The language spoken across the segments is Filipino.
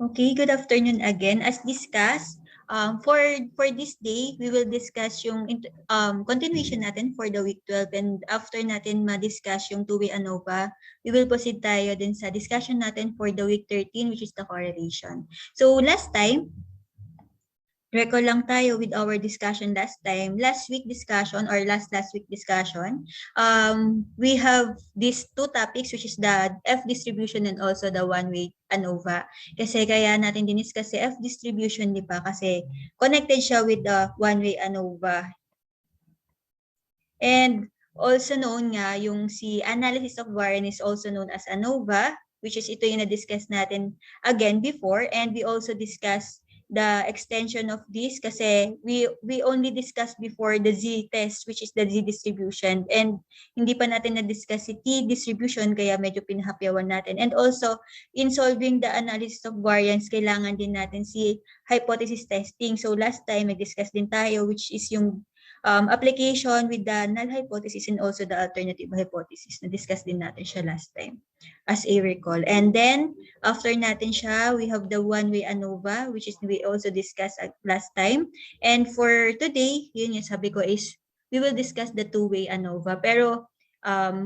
Okay, good afternoon again. As discussed, for this day, we will discuss yung continuation natin for the week 12, and after natin ma-discuss yung two-way ANOVA, we will proceed tayo din sa discussion natin for the week 13, which is the correlation. So last time, record lang tayo with our discussion last time. Last week discussion or last week discussion, we have these two topics, which is the F distribution and also the one-way ANOVA. Kasi kaya natin diniscuss si F distribution, di ba? Kasi connected siya with the one-way ANOVA. And also known nga, yung si analysis of variance is also known as ANOVA, which is ito yung na-discuss natin again before. And we also discussed the extension of this kasi we only discussed before the Z test, which is the Z distribution, and hindi pa natin na-discuss si T distribution, kaya medyo pinahapyawan natin. And also, in solving the analysis of variance, kailangan din natin si hypothesis testing. So last time, nag-discuss din tayo, which is yung application with the null hypothesis and also the alternative hypothesis. Na-discuss din natin siya last time as a recall. And then, after natin siya, we have the one-way ANOVA, which is we also discussed last time. And for today, yun yung sabi ko is, we will discuss the two-way ANOVA. Pero,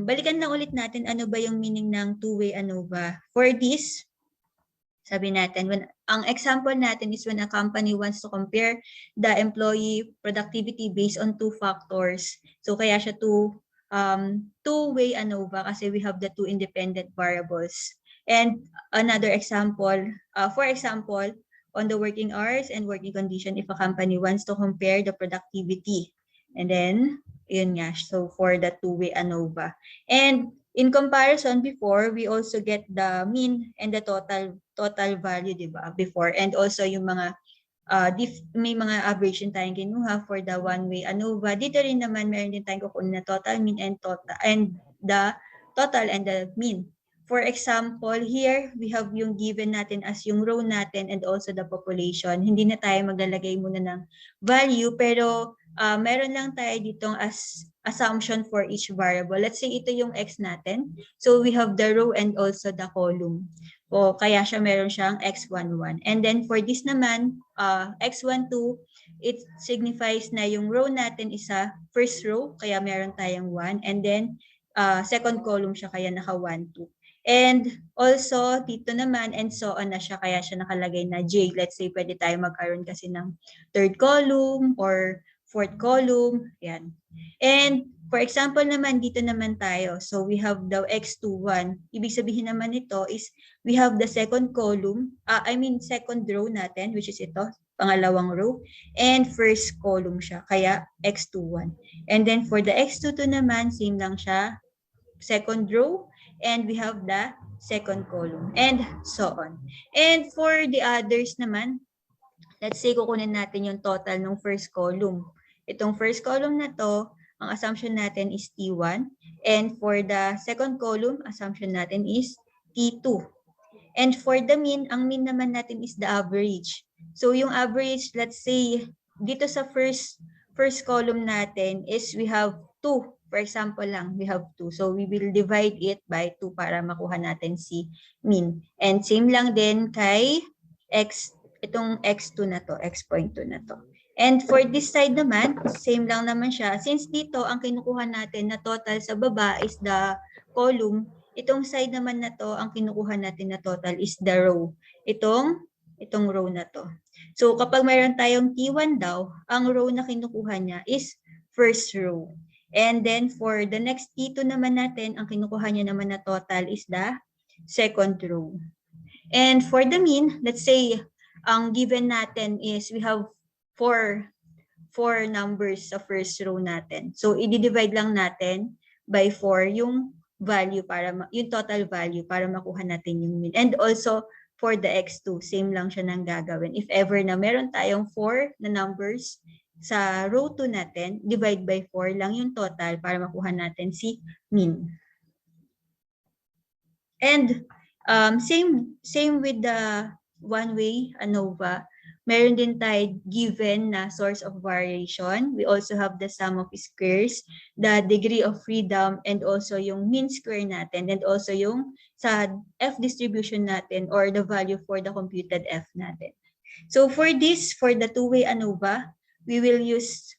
balikan lang ulit natin ano ba yung meaning ng two-way ANOVA. For this, sabi natin, ang example natin is when a company wants to compare the employee productivity based on two factors. So kaya siya two-way ANOVA kasi we have the two independent variables. And another example, for example, on the working hours and working condition if a company wants to compare the productivity. And then, yun nga, so for the two-way ANOVA. And in comparison before, we also get the mean and the total value, di ba, before. And also yung mga, may mga average din tayong kinuha for the one-way ANOVA. Dito rin naman, meron din tayong kukunin na total, mean, and the total and the mean. For example, here, we have yung given natin as yung row natin and also the population. Hindi na tayo maglalagay muna ng value, pero meron lang tayo ditong as assumption for each variable. Let's say ito yung x natin. So we have the row and also the column. O kaya siya meron siyang x11. And then for this naman, x12, it signifies na yung row natin is a first row, kaya meron tayong 1. And then second column siya, kaya naka 1, 2. And also, dito naman, and so on na siya, kaya siya nakalagay na J. Let's say, pwede tayo magkaroon kasi ng third column or fourth column. Yan. And for example naman, dito naman tayo. So we have the x21. Ibig sabihin naman ito is we have the second column, second row natin, which is ito, pangalawang row, and first column siya, kaya x21. And then for the x22 naman, same lang siya, second row, and we have the second column, and so on. And for the others naman, let's say kukunin natin yung total ng first column. Itong first column na to, ang assumption natin is T1. And for the second column, assumption natin is T2. And for the mean, ang mean naman natin is the average. So yung average, let's say, dito sa first column natin is we have 2. For example lang, we have 2. So we will divide it by 2 para makuha natin si mean. And same lang din kay itong x2 na to, x.2 na to. And for this side naman, same lang naman siya. Since dito, ang kinukuha natin na total sa baba is the column, itong side naman na to, ang kinukuha natin na total is the row. Itong row na to. So kapag mayroon tayong T1 daw, ang row na kinukuha niya is first row. And then for the next T2 naman natin, ang kinukuha niya naman na total is the second row. And for the mean, let's say, ang given natin is we have four numbers sa first row natin. So, i-divide lang natin by 4 yung value yung total value para makuha natin yung mean. And also, for the x2, same lang siya nang gagawin. If ever na meron tayong 4 na numbers sa row 2 natin, divide by 4 lang yung total para makuha natin si mean. And same with the one-way ANOVA. Meron din tayo given na source of variation. We also have the sum of squares, the degree of freedom, and also yung mean square natin, and also yung sa F distribution natin or the value for the computed F natin. So for this, for the two-way ANOVA, we will use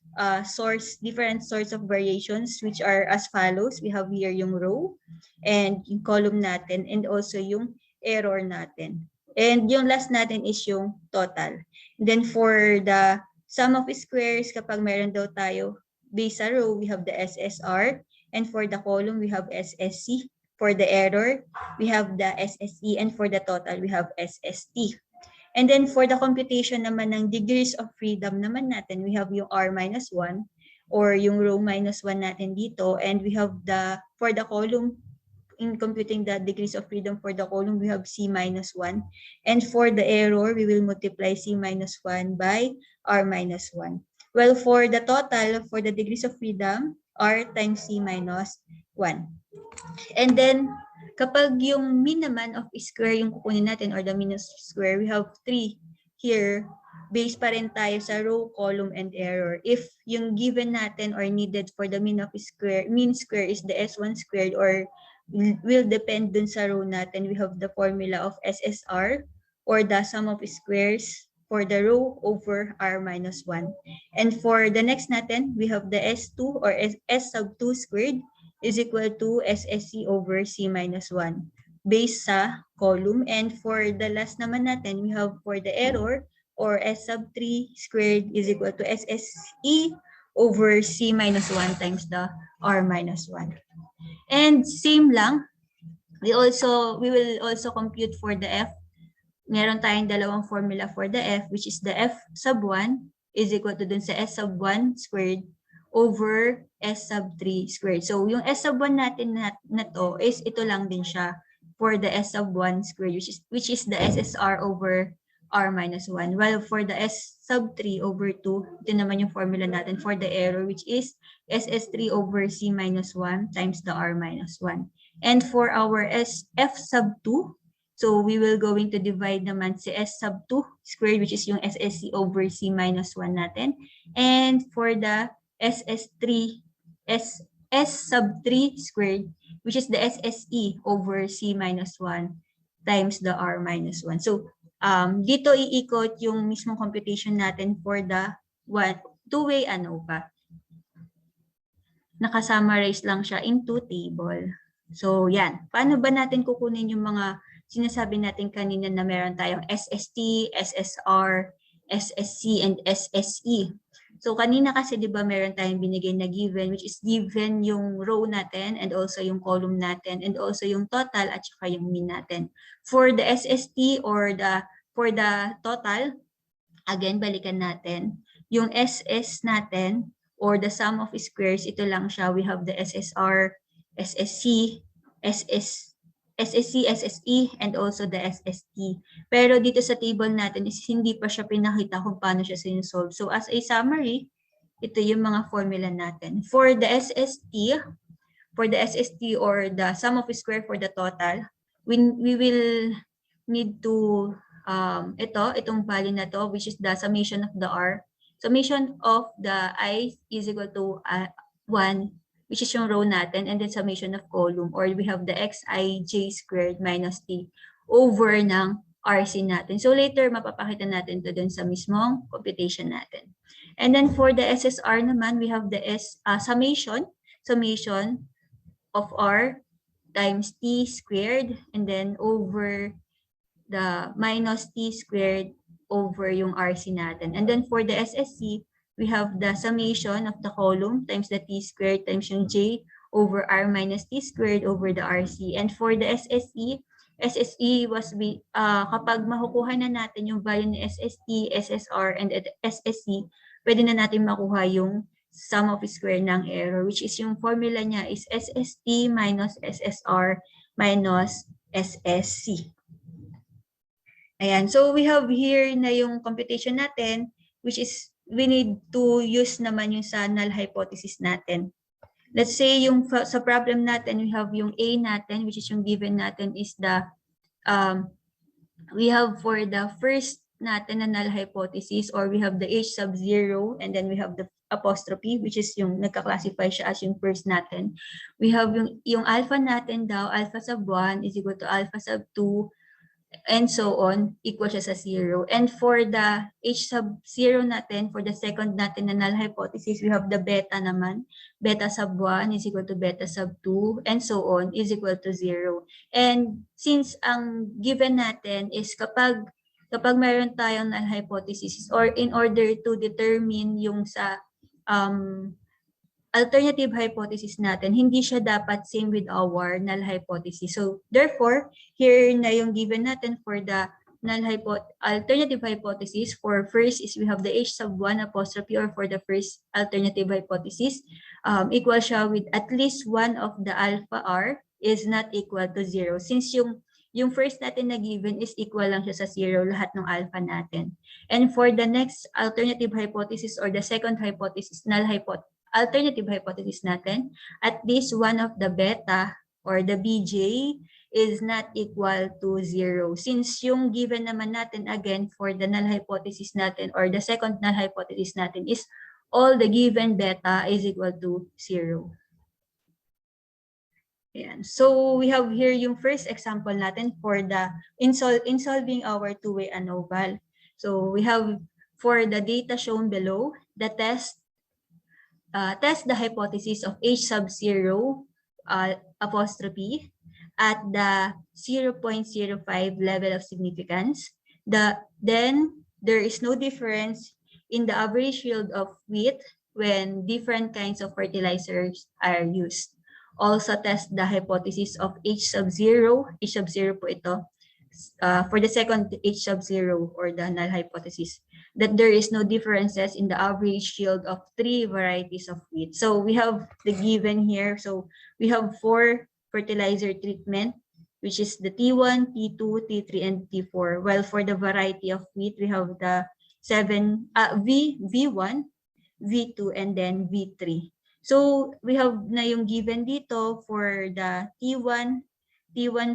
different sorts of variations, which are as follows. We have here yung row and yung column natin, and also yung error natin. And yung last natin is yung total. And then for the sum of squares, kapag meron daw tayo base sa row, we have the SSR. And for the column, we have SSC. For the error, we have the SSE. And for the total, we have SST. And then for the computation naman ng degrees of freedom naman natin, we have yung R-1 or yung row -1 natin dito. And we have for the column, in computing the degrees of freedom for the column, we have C-1. And for the error, we will multiply C-1 by R-1. Well, for the total, for the degrees of freedom, R times C-1. And then, kapag yung mean naman of square yung kukunin natin or the mean of square, we have 3 here. Based pa rin tayo sa row, column, and error. If yung given natin or needed for the mean square is the S1 squared or will depend dun sa row natin, we have the formula of SSR or the sum of squares for the row over R-1. And for the next natin, we have the S2 or S sub 2 squared is equal to SSC over C-1 based sa column. And for the last naman natin, we have for the error or S sub 3 squared is equal to SSE over C-1 times the R-1. And same lang, we will also compute for the F. Meron tayong dalawang formula for the F, which is the F sub 1 is equal to dun sa S sub 1 squared over S sub 3 squared. So yung S sub 1 natin na to is ito lang din siya for the S sub 1 squared, which is the SSR over R-1. While for the S sub 3 over 2, ito naman yung formula natin for the error, which is SS3 over C-1 times the R-1. And for our F sub 2, so we will going to divide naman si S sub 2 squared, which is yung SSC over C-1 natin. And for the S sub 3 squared, which is the SSE over C-1 times the R-1. So, dito iikot yung mismong computation natin for the two-way ANOVA. Nakasummarize lang siya into table. So, yan. Paano ba natin kukunin yung mga sinasabi natin kanina na meron tayong SST, SSR, SSC, and SSE? So, kanina kasi, di ba, meron tayong binigay na given, which is given yung row natin and also yung column natin and also yung total at saka yung mean natin. For the SST or for the total, again, balikan natin. Yung SS natin or the sum of squares, ito lang siya. We have the SSR, SSC, SSC, SSE, and also the SST. Pero dito sa table natin is hindi pa siya pinakita kung paano siya sinusolve. So as a summary, ito yung mga formula natin. For the SST or the sum of square for the total, we will need to itong value na to, which is the summation of the R. Summation of the I is equal to 1, which is yung row natin, and then summation of column, or we have the xij squared minus t over ng RC natin. So later, mapapakita natin to dun sa mismong computation natin. And then for the SSR naman, we have the summation of R times t squared, and then over the minus t squared over yung RC natin. And then for the SSC, we have the summation of the column times the t squared times yung j over r minus t squared over the RC. And for the SSE kapag makukuha na natin yung value ni SST, SSR, and SSC, pwede na natin makuha yung sum of square ng error, which is yung formula niya is SST minus SSR minus SSC. Ayan. So we have here na yung computation natin, which is we need to use naman yung sa null hypothesis natin. Let's say yung sa problem natin, we have yung A natin, which is yung given natin is the, we have for the first natin na null hypothesis, or we have the H sub 0 and then we have the apostrophe, which is yung nagka-classify siya as yung first natin. We have yung alpha natin daw, alpha sub 1 is equal to alpha sub 2, and so on, equal siya sa 0. And for the H sub 0 natin, for the second natin na null hypothesis, we have the beta naman. Beta sub 1 is equal to beta sub 2, and so on, is equal to 0. And since ang given natin is kapag mayroon tayong null hypothesis, or in order to determine yung sa alternative hypothesis natin, hindi siya dapat same with our null hypothesis. So therefore, here na yung given natin for the alternative hypothesis. For first is we have the H sub 1 apostrophe, or for the first alternative hypothesis, equal siya with at least one of the alpha R is not equal to 0. Since yung first natin na given is equal lang siya sa 0, lahat ng alpha natin. And for the next alternative hypothesis, or the second hypothesis, alternative hypothesis natin, at least one of the beta or the BJ is not equal to 0. Since yung given naman natin again for the null hypothesis natin, or the second null hypothesis natin, is all the given beta is equal to 0. Ayan. So we have here yung first example natin for the in solving our two-way ANOVA. So we have for the data shown below, the test the hypothesis of H sub 0 apostrophe at the 0.05 level of significance. Then there is no difference in the average yield of wheat when different kinds of fertilizers are used. Also test the hypothesis of H sub 0 po ito, for the second H sub 0 or the null hypothesis, that there is no differences in the average yield of 3 varieties of wheat. So we have the given here. So we have 4 fertilizer treatment, which is the T1, T2, T3, and T4. While for the variety of wheat, we have the V1, V2, and then V3. So we have na yung given dito for the T1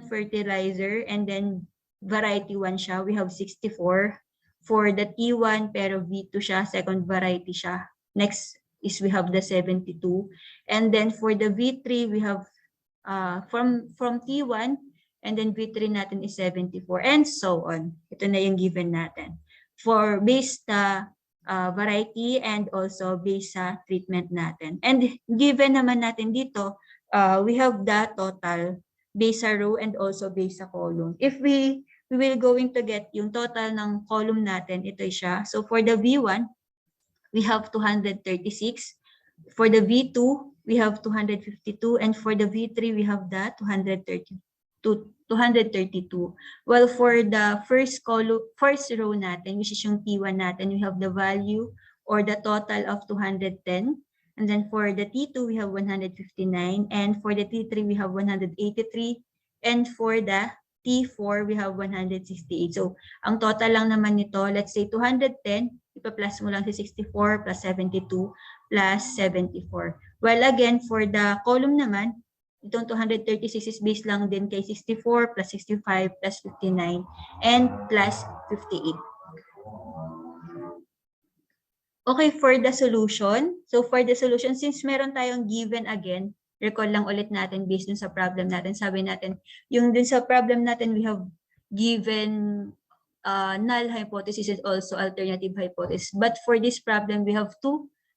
fertilizer, and then variety 1 siya, we have 64. For the T1, pero V2 siya, second variety siya. Next is we have the 72. And then for the V3, we have from T1, and then V3 natin is 74, and so on. Ito na yung given natin. For based variety, and also based sa treatment natin. And given naman natin dito, we have the total based sa row and also based sa column. If we will going to get yung total ng column natin, ito siya. So for the V1, we have 236. For the V2, we have 252. And for the V3, we have the 232. Well, for the first row natin, which is yung T1 natin, we have the value or the total of 210. And then for the T2, we have 159. And for the T3, we have 183. And for the T4, we have 168. So, ang total lang naman nito, let's say 210, ipa-plus mo lang si 64 plus 72 plus 74. Well, again, for the column naman, itong 236 is based lang din kay 64 plus 65 plus 59 and plus 58. Okay, for the solution. So, for the solution, since meron tayong given again, recall lang ulit natin based dun sa problem natin. Sabi natin, yung dun sa problem natin, we have given null hypothesis and also alternative hypothesis. But for this problem, we have 2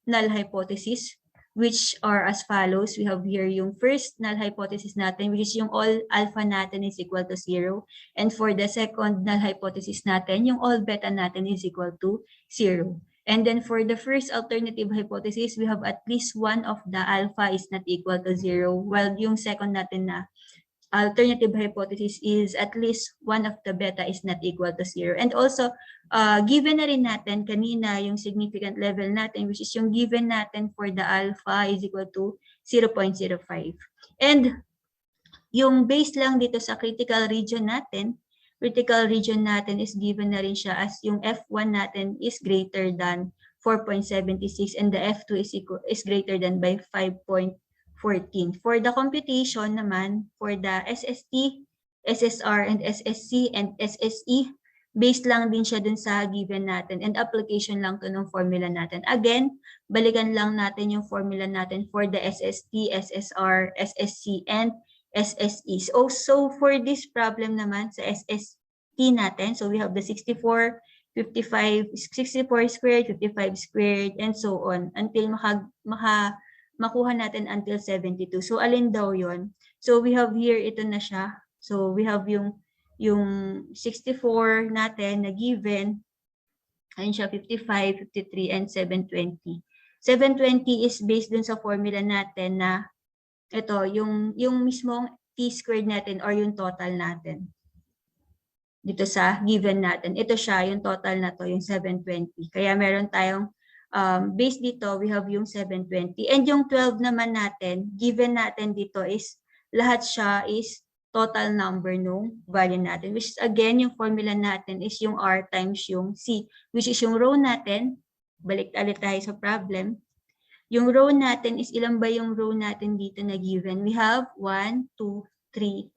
null hypotheses, which are as follows. We have here yung first null hypothesis natin, which is yung all alpha natin is equal to 0. And for the second null hypothesis natin, yung all beta natin is equal to 0. And then for the first alternative hypothesis, we have at least one of the alpha is not equal to 0, while yung second natin na alternative hypothesis is at least one of the beta is not equal to 0. And also, given na rin natin kanina yung significant level natin, which is yung given natin for the alpha is equal to 0.05. And yung base lang dito sa critical region natin is given na rin siya as yung F1 natin is greater than 4.76 and the F2 is greater than by 5.14. For the computation naman, for the SST, SSR, and SSC, and SSE, based lang din siya dun sa given natin and application lang to ng formula natin. Again, balikan lang natin yung formula natin for the SST, SSR, SSC, and SSE. So for this problem naman sa SST natin, so we have the 64, 55, 64 squared, 55 squared, and so on until makuha natin until 72. So alin daw yon? So we have here, ito na siya. So we have yung 64 natin na given, ayun siya, 55, 53, and 720. 720 is based dun sa formula natin na ito, yung mismong t-squared natin or yung total natin. Dito sa given natin. Ito siya, yung total na to, yung 720. Kaya meron tayong base dito, we have yung 720. And yung 12 naman natin, given natin dito is lahat siya is total number nung value natin. Which is again, yung formula natin is yung R times yung C. Which is yung row natin. Balik ulit tayo sa problem. Yung row natin is ilan ba yung row natin dito na given? We have 1, 2, 3,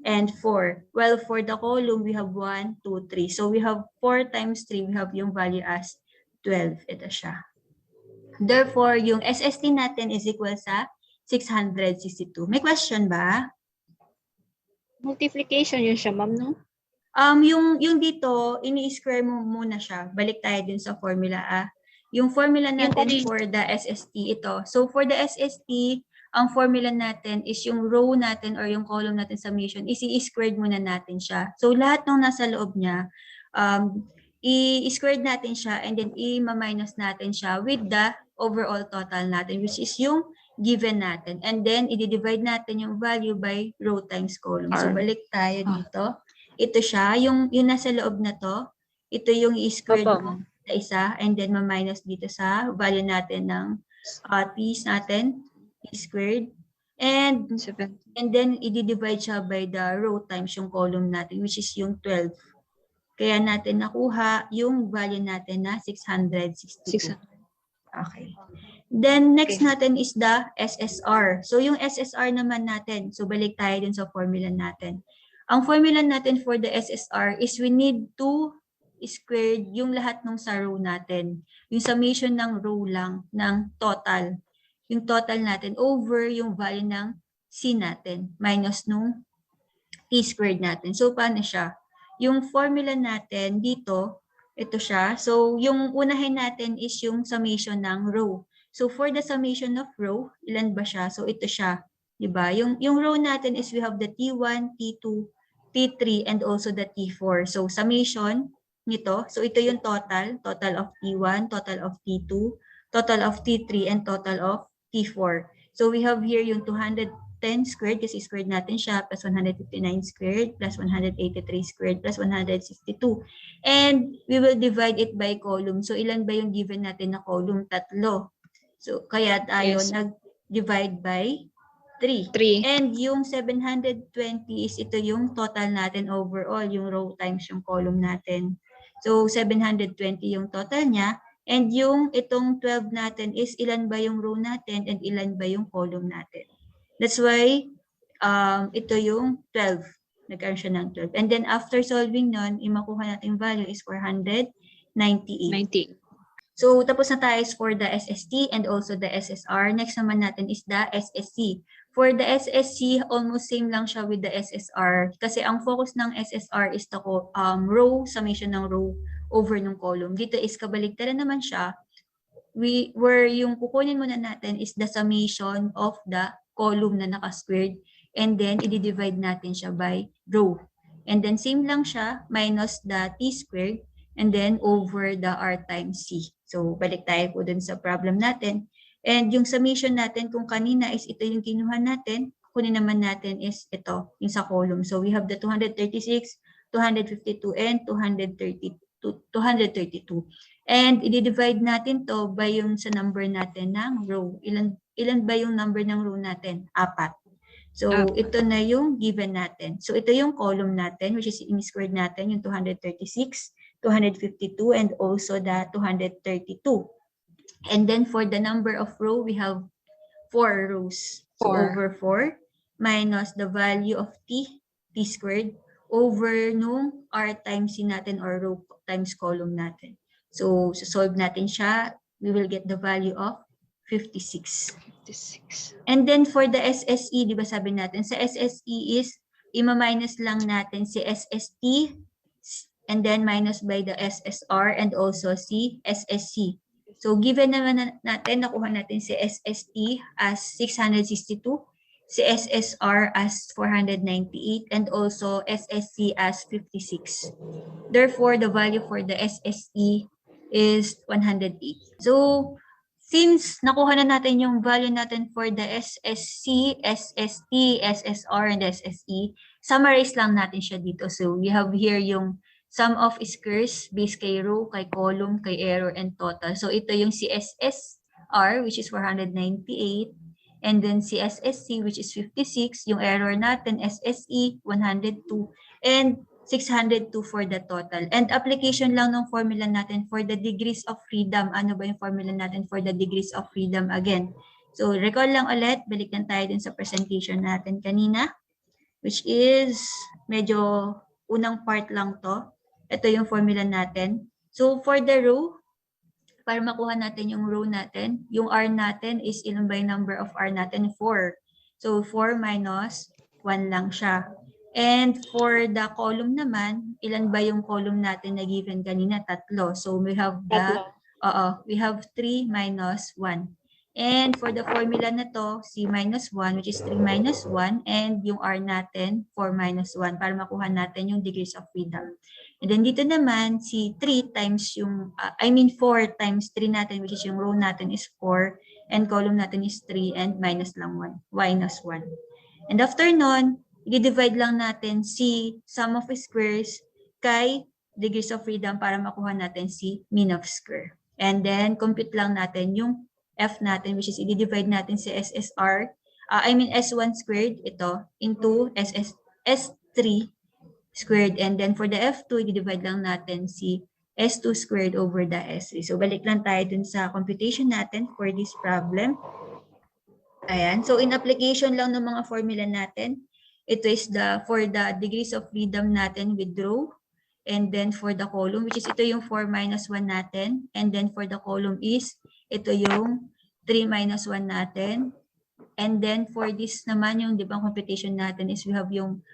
and 4. Well, for the column, we have 1, 2, 3. So we have 4 times 3, we have yung value as 12. Ito siya. Therefore, yung SST natin is equal sa 662. May question ba? Multiplication yun siya, ma'am, no? Yung dito, ini-square mo muna siya. Balik tayo dun sa formula. Yung formula natin for the SST, ito. So for the SST, ang formula natin is yung row natin or yung column natin summation, i-squared muna natin siya. So lahat ng nasa loob niya, i-squared natin siya and then i-minus natin siya with the overall total natin, which is yung given natin. And then, i-divide natin yung value by row times column. So balik tayo dito. Ito siya, yung nasa loob na to, ito yung i-squared mo sa isa, and then ma-minus dito sa value natin ng t's natin, t squared, and then i-divide siya by the row times yung column natin, which is yung 12. Kaya natin nakuha yung value natin na 662. Okay. Then, next natin is the SSR. So, yung SSR naman natin, so balik tayo dun sa formula natin. Ang formula natin for the SSR is we need to squared yung lahat ng sa row natin. Yung summation ng row lang, ng total. Yung total natin over yung value ng C natin minus nung T squared natin. So, paano siya? Yung formula natin dito, ito siya. So, yung unahin natin is yung summation ng row. So, for the summation of row, ilan ba siya? So, ito siya. Diba? Yung row natin is we have the T1, T2, T3, and also the T4. So, summation nito. So, ito yung total. Total of T1, total of T2, total of T3, and total of T4. So, we have here yung 210 squared kasi squared natin siya plus 159 squared plus 183 squared plus 162. And we will divide it by column. So, ilan ba yung given natin na column? 3. So, kaya tayo nag-divide by 3. And yung 720 is ito yung total natin overall, yung row times yung column natin. So, 720 yung total niya. And yung itong 12 natin is ilan ba yung row natin and ilan ba yung column natin. That's why ito yung 12. Nagkaroon siya ng 12. And then after solving nun, yung makuha natin value is 498. So, tapos na tayo for the SST and also the SSR. Next naman natin is the SSC. For the SSC, almost same lang siya with the SSR. Kasi ang focus ng SSR is the row, summation ng row over ng column. Dito is kabaligtaran naman siya. Where yung kukunin muna natin is the summation of the column na naka-squared. And then, i-divide natin siya by row. And then, same lang siya, minus the t squared. And then, over the r times c. So, balik tayo po dun sa problem natin. And yung summation natin, kung kanina is ito yung kinuha natin, kunin naman natin is ito, yung sa column. So, we have the 236, 252, and 232. And i-divide natin to by yung sa number natin ng row. Ilan ba yung number ng row natin? 4. So, ito na yung given natin. So, ito yung column natin, which is in-squared natin, yung 236, 252, and also the 232. And then for the number of row, we have 4 rows. So over 4 minus the value of t squared over nung R times C natin or row times column natin. So, solve natin siya. We will get the value of 56. 56. And then for the SSE, di ba sabi natin, sa SSE is ima-minus lang natin si SST and then minus by the SSR and also si SSC. So given naman natin, nakuha natin si SST as 662, si SSR as 498, and also SSC as 56. Therefore, the value for the SSE is 108. So, since nakuha na natin yung value natin for the SSC, SST, SSR, and SSE, summarize lang natin siya dito. So, we have here yung sum of squares based kay row, kay column, kay error, and total. So, ito yung si SSR, which is 498. And then si SSC, which is 56. Yung error natin, SSE, 102. And 602 for the total. And application lang ng formula natin for the degrees of freedom. Ano ba yung formula natin for the degrees of freedom again? So recall lang ulit, balik lang tayo din sa presentation natin kanina, which is medyo unang part lang to. Ito yung formula natin. So for the row, para makuha natin yung row natin, yung R natin is ilan ba yung number of R natin? 4. So 4 minus 1 lang siya. And for the column naman, ilan ba yung column natin na given kanina? 3. So we have we have 3 minus 1. And for the formula na to, C minus 1, which is 3 minus 1, and yung R natin, 4 minus 1, para makuha natin yung degrees of freedom. And then dito naman, si 3 times yung, 4 times 3 natin, which is yung row natin is 4, and column natin is 3, and minus lang 1, minus 1. And after nun, i-divide lang natin si sum of squares kay degrees of freedom para makuha natin si mean of square. And then, compute lang natin yung F natin, which is i-divide natin si SSR, S1 squared, ito, into S3 squared. And then for the F2, i-divide lang natin si S2 squared over the S3. So, balik lang tayo dun sa computation natin for this problem. Ayan. So, in application lang ng mga formula natin, ito is for the degrees of freedom natin with row. And then for the column, which is ito yung 4 minus 1 natin. And then for the column is, ito yung 3 minus 1 natin. And then for this naman, yung di ba computation natin is we have yung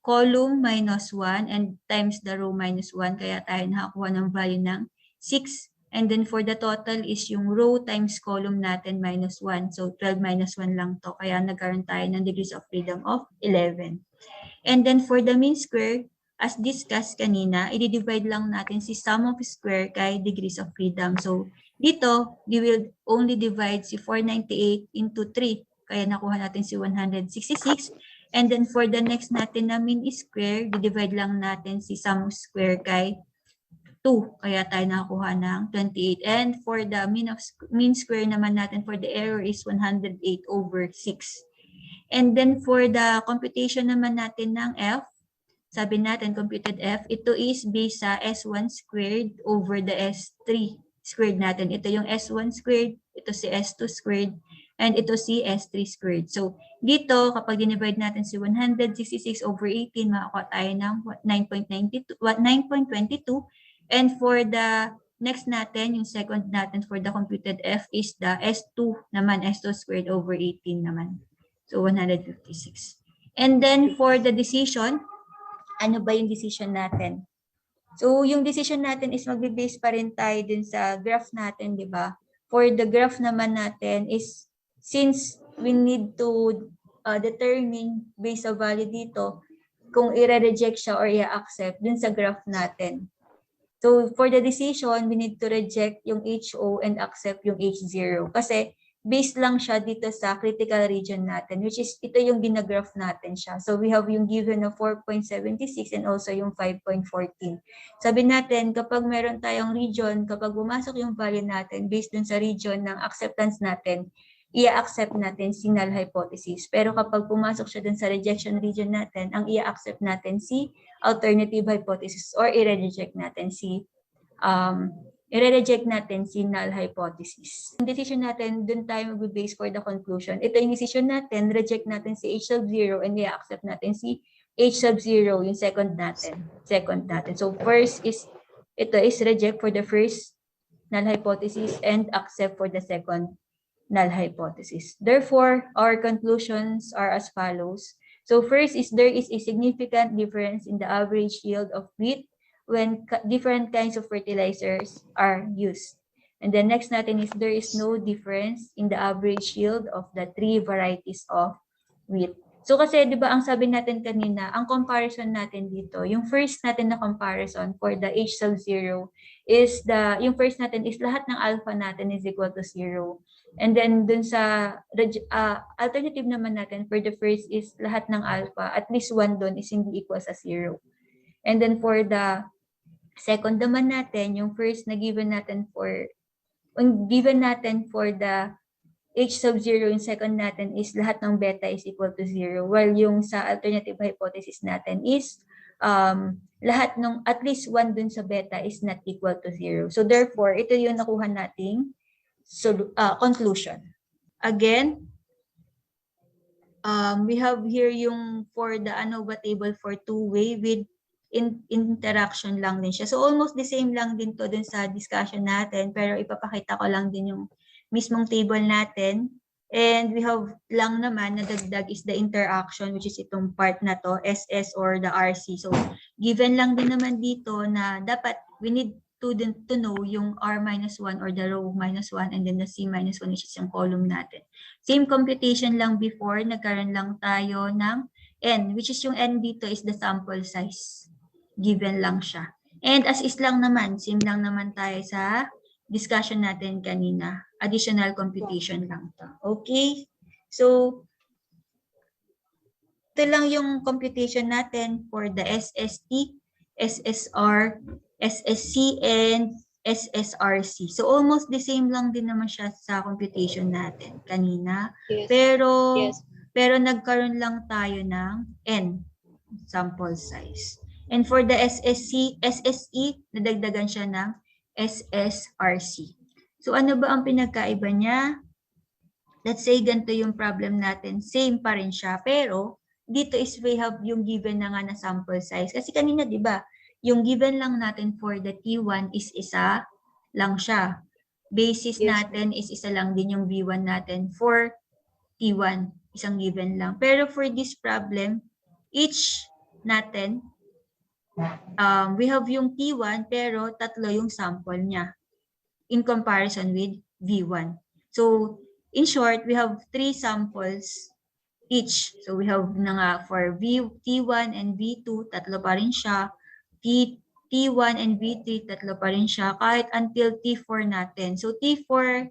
column minus 1 and times the row minus 1. Kaya tayo nakakuha ng value ng 6. And then for the total is yung row times column natin minus 1. So 12 minus 1 lang to. Kaya nagkaroon tayo ng degrees of freedom of 11. And then for the mean square, as discussed kanina, i-divide lang natin si sum of square kay degrees of freedom. So dito, we will only divide si 498 into 3. Kaya nakuha natin si 166. And then for the next natin na mean square, i-divide lang natin si sum of square kay 2. Kaya tayo nakakuha ng 28. And for the mean square naman natin for the error is 108 over 6. And then for the computation naman natin ng F, sabi natin computed F, ito is based sa S1 squared over the S3 squared natin. Ito yung S1 squared, ito si S2 squared, and ito si S3 squared. So, dito, kapag dinivide natin si 166 over 18, makakuha tayo ng 9.22. And for the next natin, yung second natin for the computed F is the S2 naman, S2 squared over 18 naman. So, 156. And then for the decision, ano ba yung decision natin? So, yung decision natin is magbe-base pa rin tayo dun sa graph natin, di ba? For the graph naman natin is, since we need to determine based sa value dito, kung i-reject siya or i-accept dun sa graph natin. So, for the decision, we need to reject yung HO and accept yung H0. Kasi, based lang siya dito sa critical region natin, which is, ito yung ginagraph natin siya. So, we have yung given of 4.76 and also yung 5.14. Sabi natin, kapag meron tayong region, kapag bumasok yung value natin, based dun sa region ng acceptance natin, i-accept natin si null hypothesis. Pero kapag pumasok siya dun sa rejection region natin, ang i-accept natin si alternative hypothesis or i-reject natin si null hypothesis. Yung decision natin, dun tayo mag-base for the conclusion. Ito yung decision natin, reject natin si H sub 0 and i-accept natin si H sub 0, yung second natin. So first is, ito is reject for the first null hypothesis and accept for the second null hypothesis. Therefore, our conclusions are as follows. So first is there is a significant difference in the average yield of wheat when different kinds of fertilizers are used. And the next natin is there is no difference in the average yield of the 3 varieties of wheat. So kasi 'di ba ang sabi natin kanina, ang comparison natin dito, yung first natin na comparison for the H sub 0 is yung first natin is lahat ng alpha natin is equal to 0. And then dun sa alternative naman natin for the first is lahat ng alpha, at least 1 dun is hindi equal sa 0. And then for the second naman natin, yung first na given natin for the H sub 0, yung second natin is lahat ng beta is equal to 0. While yung sa alternative hypothesis natin is lahat ng at least 1 dun sa beta is not equal to 0. So therefore, ito yung nakuha nating conclusion. Again, we have here yung for the ANOVA table for two-way with interaction lang din siya. So almost the same lang din to dun sa discussion natin, pero ipapakita ko lang din yung mismong table natin. And we have lang naman na dagdag is the interaction, which is itong part na to, SS or the RC. So given lang din naman dito na dapat we need to know yung R-1 or the row -1 and then the C-1, which is yung column natin. Same computation lang before, nagkaroon lang tayo ng N, which is yung N dito is the sample size. Given lang siya. And as is lang naman, same lang naman tayo sa discussion natin kanina. Additional computation lang to. Okay? So, ito lang yung computation natin for the SST, SSR, SSC, and SSRC. So, almost the same lang din naman siya sa computation natin kanina. Yes. Pero nagkaroon lang tayo ng N, sample size. And for the SSE, nadagdagan siya ng SSRC. So, ano ba ang pinagkaiba niya? Let's say, ganito yung problem natin. Same pa rin siya, pero dito is we have yung given na nga na sample size. Kasi kanina, di ba, yung given lang natin for the T1 is isa lang siya. Basis natin is isa lang din yung V1 natin for T1. Isang given lang. Pero for this problem, each natin, we have yung T1 pero tatlo yung sample niya in comparison with V1. So, in short, we have 3 samples each. So, we have na nga for T1 and V2, tatlo pa rin siya. T1 and V3, tatlo pa rin siya kahit until T4 natin. So, T4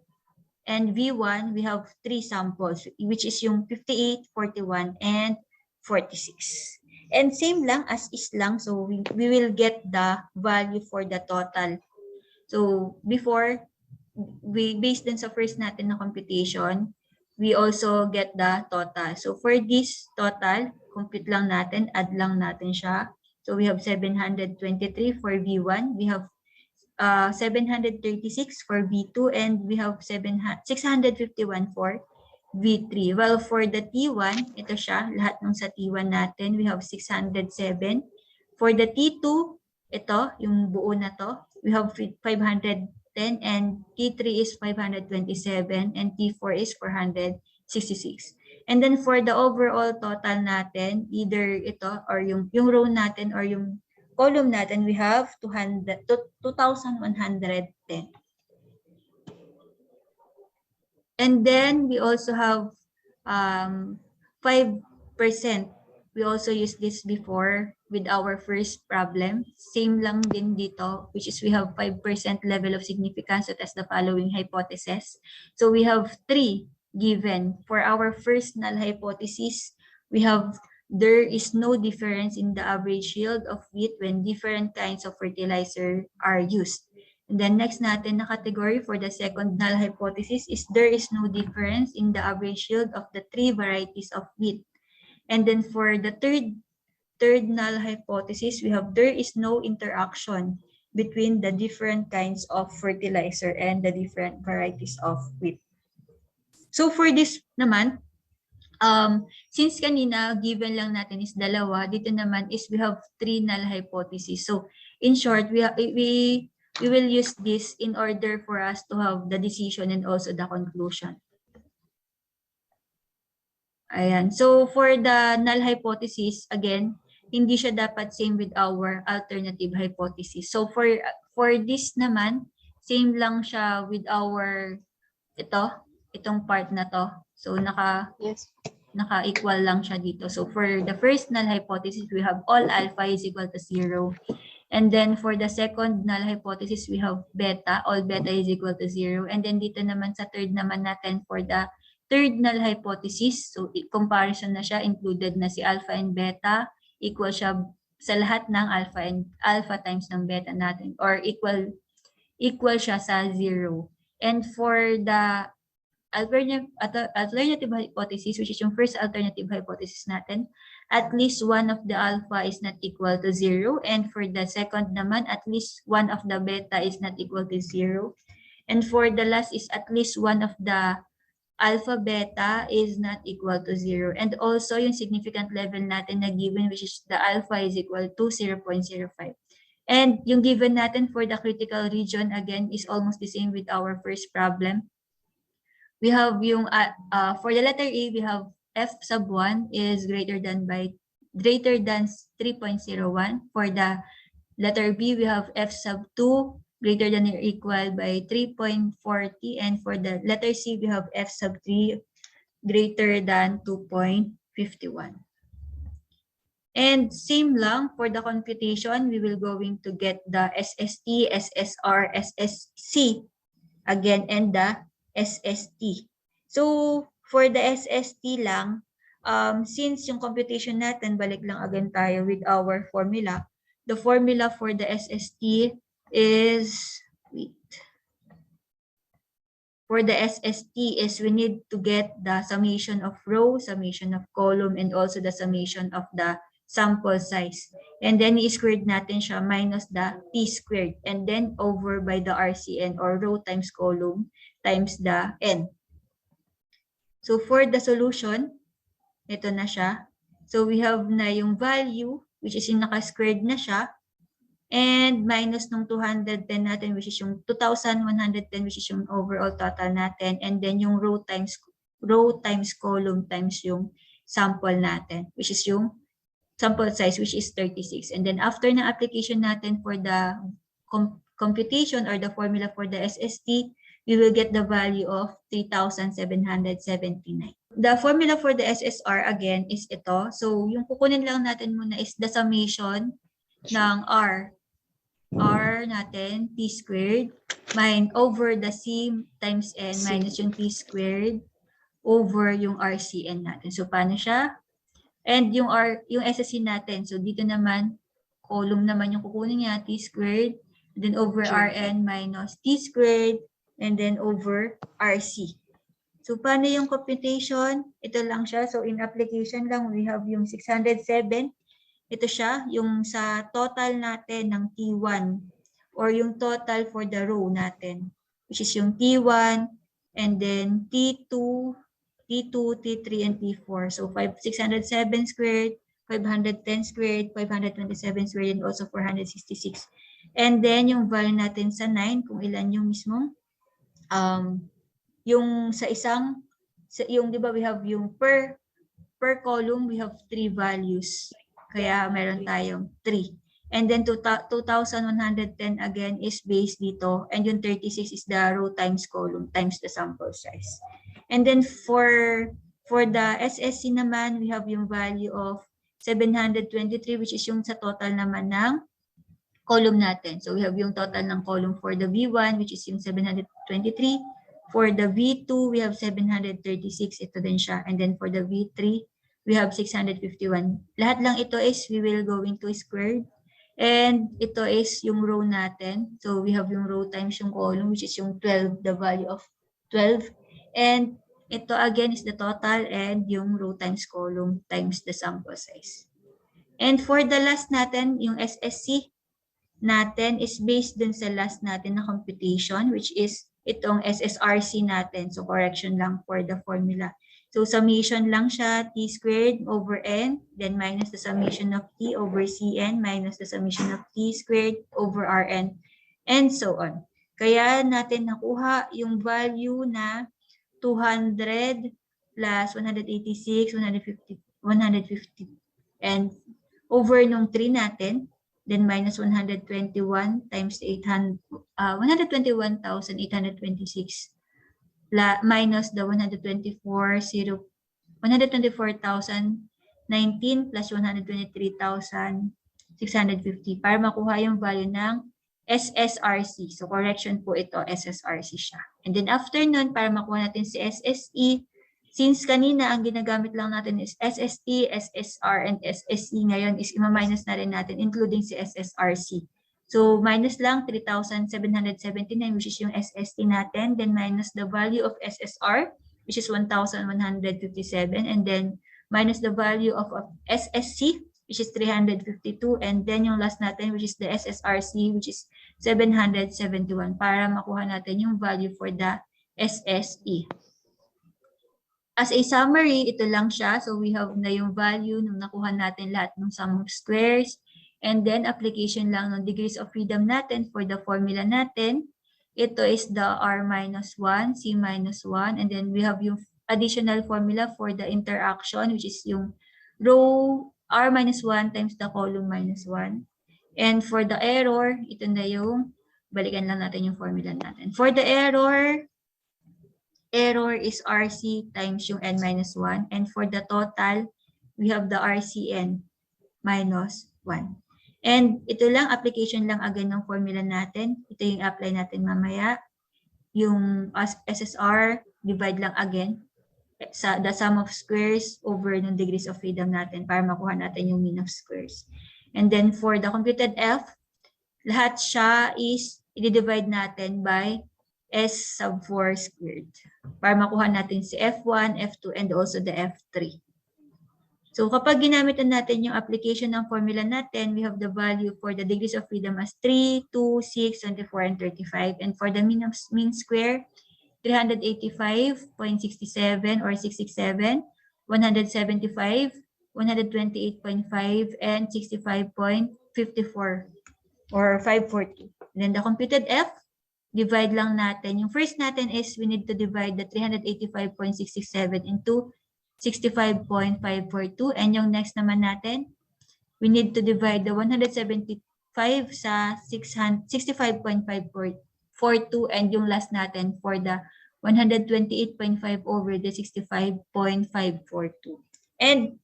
and V1, we have 3 samples, which is yung 58, 41, and 46. And same lang as is lang, so we will get the value for the total. So before, based din sa first natin na computation, we also get the total. So for this total, compute lang natin, add lang natin siya. So we have 723 for V1, we have 736 for V2, and we have 651 for V3. Well, for the T1, ito siya, lahat ng sa T1 natin, we have 607. For the T2, ito, yung buo na to, we have 510, and T3 is 527, and T4 is 466. And then for the overall total natin, either ito or yung row natin or yung column natin, we have 2,110. And then we also have 5%. We also used this before with our first problem. Same lang din dito, which is we have 5% level of significance that has the following hypothesis. So we have 3 given. For our first null hypothesis, we have there is no difference in the average yield of wheat when different kinds of fertilizer are used. And then next natin na category for the second null hypothesis is there is no difference in the average yield of the 3 varieties of wheat. And then for the third null hypothesis, we have there is no interaction between the different kinds of fertilizer and the different varieties of wheat. So for this naman, Since kanina, given lang natin is dalawa, dito naman is we have 3 null hypotheses. So, in short, we will use this in order for us to have the decision and also the conclusion. Ayan. So, for the null hypothesis, again, hindi siya dapat same with our alternative hypothesis. So, for this naman, same lang siya with our, itong part na to. So, naka-equal lang siya dito. So, for the first null hypothesis, we have all alpha is equal to 0. And then, for the second null hypothesis, we have beta. All beta is equal to 0. And then, dito naman sa third naman natin, for the third null hypothesis, so comparison na siya, included na si alpha and beta, equal siya sa lahat ng alpha times ng beta natin, or equal siya sa 0. And for the alternative hypothesis, which is yung first alternative hypothesis natin, at least one of the alpha is not equal to 0. And for the second naman, at least one of the beta is not equal to 0. And for the last is at least one of the alpha beta is not equal to 0. And also yung significant level natin na given, which is the alpha is equal to 0.05. And yung given natin for the critical region, again, is almost the same with our first problem. We have yung, for the letter A, we have f sub 1 is greater than 3.01. For the letter B, we have f sub 2 greater than or equal by 3.40. And for the letter C, we have f sub 3 greater than 2.51. And same lang for the computation, we will going to get the SST, SSR, SSC again, and the SST. So, for the SST lang, since yung computation natin, balik lang again tayo with our formula. The formula for the SST is, for the SST is we need to get the summation of row, summation of column, and also the summation of the sample size. And then i-squared natin siya minus the t-squared, and then over by the RCN, or row times column times the n. So for the solution, ito na siya. So we have na yung value, which is yung naka-squared na siya, and minus nung 210 natin, which is yung 2,110, which is yung overall total natin, and then yung row times column times yung sample natin, which is yung sample size, which is 36. And then after na application natin for the computation or the formula for the SST, we will get the value of 3,779. The formula for the SSR again is ito. So yung kukunin lang natin muna is the summation ng R natin, t squared, over the C times N minus yung t squared over yung RCN natin. So paano siya? And yung SSC natin, so dito naman, column naman yung kukunin niya, t squared, then over Rn minus t squared, and then over RC. So, paano yung computation? Ito lang siya. So, in application lang, we have yung 607. Ito siya, yung sa total natin ng T1, or yung total for the row natin, which is yung T1, and then T2, T3, and T4. So, 607 squared, 510 squared, 527 squared, and also 466. And then, yung value natin sa 9, kung ilan yung mismong, yung sa isang, yung di ba we have yung per column, we have 3 values. Kaya meron tayong 3. And then 2,110 again is based dito. And yung 36 is the row times column times the sample size. And then for the SSC naman, we have yung value of 723, which is yung sa total naman ng column natin. So we have yung total ng column for the V1, which is yung 723. For the V2, we have 736. Ito din siya. And then for the V3, we have 651. Lahat lang ito is we will going to square. And ito is yung row natin. So we have yung row times yung column, which is yung 12, the value of 12. And ito again is the total, and yung row times column times the sample size. And for the last natin, yung SSC natin is based dun sa last natin na computation, which is itong SSRC natin. So correction lang for the formula. So summation lang siya, t squared over n, then minus the summation of t over cn minus the summation of t squared over rn, and so on. Kaya natin nakuha yung value na 200 plus 186, 150, 150, and over nung 3 natin, then minus 121 times 800, 121,826 minus the 124,019 plus 123,650 para makuha yung value ng SSRC. So correction po ito, SSRC siya. And then after nun, para makuha natin si SSE, since kanina ang ginagamit lang natin is SSE, SSR, and SSE, ngayon is ima-minus na rin natin including si SSRC. So minus lang 3,779 which is yung SST natin, then minus the value of SSR which is 1,157, and then minus the value of SSC which is 352, and then yung last natin which is the SSRC which is 771 para makuha natin yung value for the SSE. As a summary, ito lang siya. So we have na yung value nung nakuha natin lahat ng sum of squares, and then application lang ng degrees of freedom natin for the formula natin. Ito is the R minus 1, C minus 1, and then we have yung additional formula for the interaction which is yung row R minus 1 times the column minus 1. And for the error, ito na yung, balikan lang natin yung formula natin. For the error is RC times yung n minus 1. And for the total, we have the RCN minus 1. And ito lang, application lang again ng formula natin. Ito yung apply natin mamaya. Yung SSR, divide lang again sa the sum of squares over ng degrees of freedom natin para makuha natin yung mean of squares. And then for the computed F, lahat siya is i-divide natin by S sub 4 squared para makuha natin si F1, F2, and also the F3. So kapag ginamit natin yung application ng formula natin, we have the value for the degrees of freedom as 3, 2, 6, 24, and 35. And for the mean square, 385.67 or 67, 175, 128.5, and 65.54 or 540. Then the computed F, divide lang natin. Yung first natin is we need to divide the 385.67 into 65.542. And yung next naman natin, we need to divide the 175 sa 65.542. And yung last natin for the 128.5 over the 65.542. And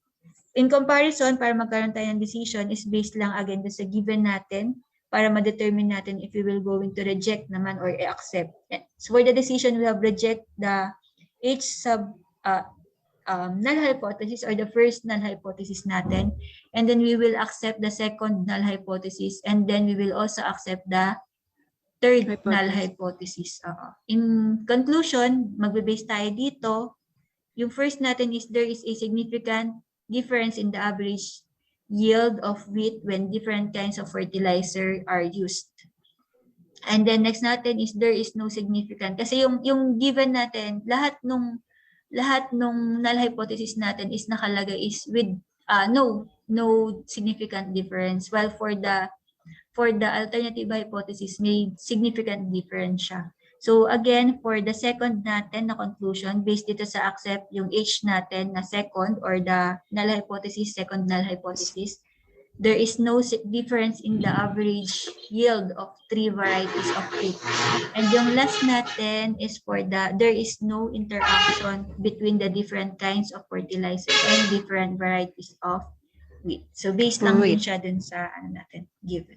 in comparison, para magkaroon tayo ng decision is based lang again sa given natin para ma-determine natin if we will going to reject naman or accept. So for the decision, we have reject the H sub null hypothesis or the first null hypothesis natin, and then we will accept the second null hypothesis, and then we will also accept the third null hypothesis. In conclusion, magbe-base tayo dito. Yung first natin is there is a significant difference in the average yield of wheat when different kinds of fertilizer are used. And then next natin is there is no significant. Kasi yung given natin, lahat nung null hypothesis natin is nakalagay is with no significant difference. While for the alternative hypothesis, may significant difference siya. So again, for the second natin na conclusion, based dito sa accept yung H natin na second or the null hypothesis, second null hypothesis, there is no difference in the average yield of 3 varieties of wheat. And yung last natin is for there is no interaction between the different kinds of fertilizer and different varieties of wheat. So based lang din siya dun sa natin given.